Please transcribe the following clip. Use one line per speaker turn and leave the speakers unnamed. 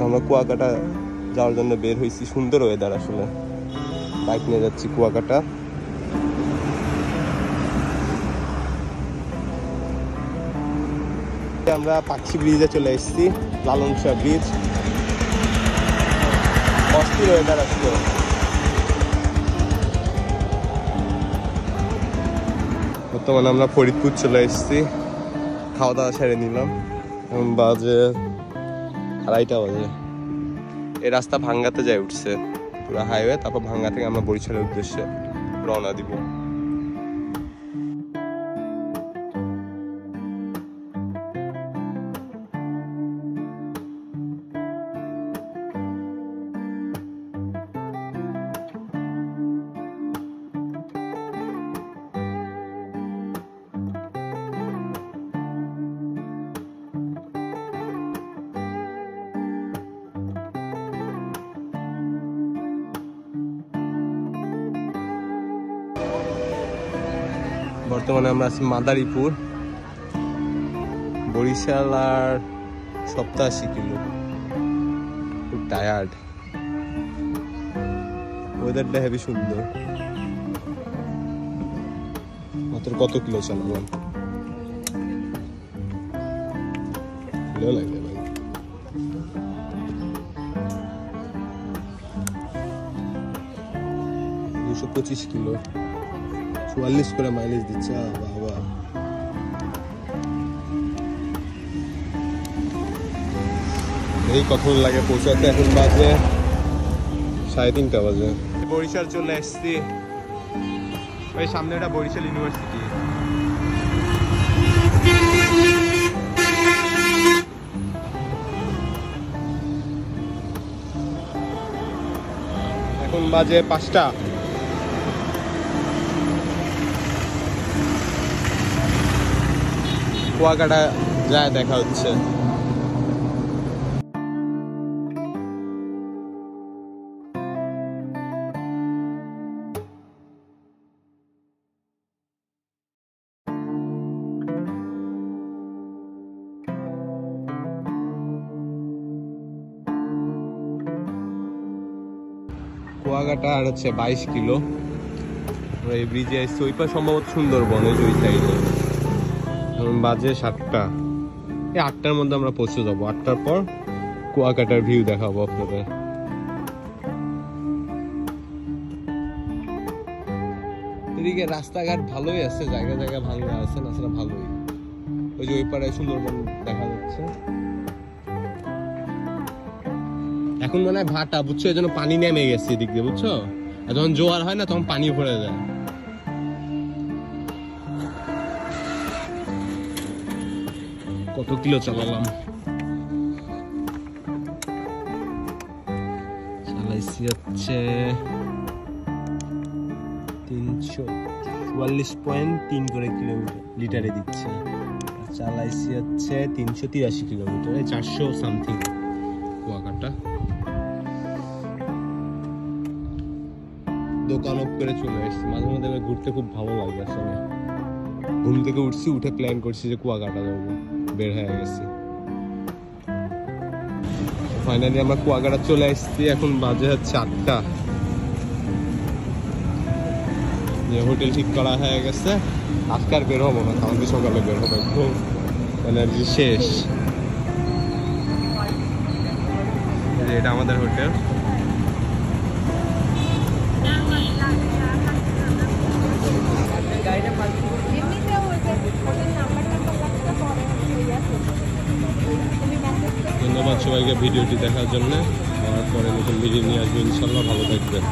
আমরা কুয়াকাটা যাওয়ার জন্য বের হয়েছি। সুন্দর ওয়েদার, আসলে বাইক নিয়ে যাচ্ছি কুয়াকাটা। আমরা পাখি ব্রিজে চলে এসেছি, লালন শাহ ব্রিজ। অস্থির ওয়েদার আসলে। বর্তমানে আমরা ফরিদপুর চলে এসেছি, খাওয়া দাওয়া সেরে নিলাম। এখন বাজে 2:30 বাজে। এই রাস্তা ভাঙ্গাতে যায় উঠছে, পুরো হাইওয়ে। তারপর ভাঙ্গা থেকে আমরা বরিশালের উদ্দেশ্যে রওনা দিব। বর্তমানে আমরা আছি মাদারীপুর। বরিশাল আর 87 কিলো। খুব টায়ার্ড। ওয়েদারটা হেবি সুন্দর। মাত্র কত কিলো চালালাম, ভালো লাগে ভাই। 225 কিলো, 44 করে মাইলেজ দিচ্ছে। বাবা, এই কখন লাগে পৌঁছাতে? এখন বাজে 3:30 বাজে। বরিশাল চলে এসছি। ওই সামনে একটা বরিশাল ইউনিভার্সিটি। এখন বাজে 5টা। কুয়াকাটা যায় দেখা হচ্ছে। কুয়াকাটা আর হচ্ছে 22 কিলো। এই ব্রিজে আসছে, ওই পার সম্ভবত সুন্দরবন, ওই সাইডে। এখন বাজে 7টা। এই 8টার মধ্যে আমরা পৌঁছে যাবো। 8টার পর কুয়াকাটার ভিউ দেখাবো আপনাদের। এদিকে রাস্তাঘাট ভালোই আছে, জায়গা জায়গা ভাঙা আছে, না সেটা ভালোই। ওই যে ওই পারে সুন্দরবন দেখা যাচ্ছে। এখন মনে হয় ভাটা, বুঝছো, এই জন্য পানি নেমে গেছে এদিক দিয়ে, বুঝছো। আর যখন জোয়ার হয় না তখন পানি ভরে যায়। কত কিলো চালালাম? চালাইছি হচ্ছে 344.3 করে লিটারে দিচ্ছে। চালাইছি হচ্ছে 383 কিলোমিটারে, 400 সামথিং কুয়াকাটা। দোকান অফ করে চলে এসেছি। মাঝে মাঝে ঘুরতে খুব ভালো লাগে আসলে। ঘুম থেকে উঠছি, উঠে প্ল্যান করছি যে কুয়াকাটা যাবো, বের হয়ে গেছি। ফাইনালি আমরা কুয়াকাটা চলে এসেছি। এখন বাজে হচ্ছে 8টা। হোটেল ঠিক করা হয়ে গেছে। আজকে আর বের হবো না, কালকে সকালে বের হবো। একদম এনার্জি শেষ। এটা আমাদের হোটেল। ধন্যবাদ সবাইকে ভিডিওটি দেখার জন্য। পরে নতুন ভিডিও নিয়ে আসবো ইনশাল্লাহ। ভালো থাকবেন।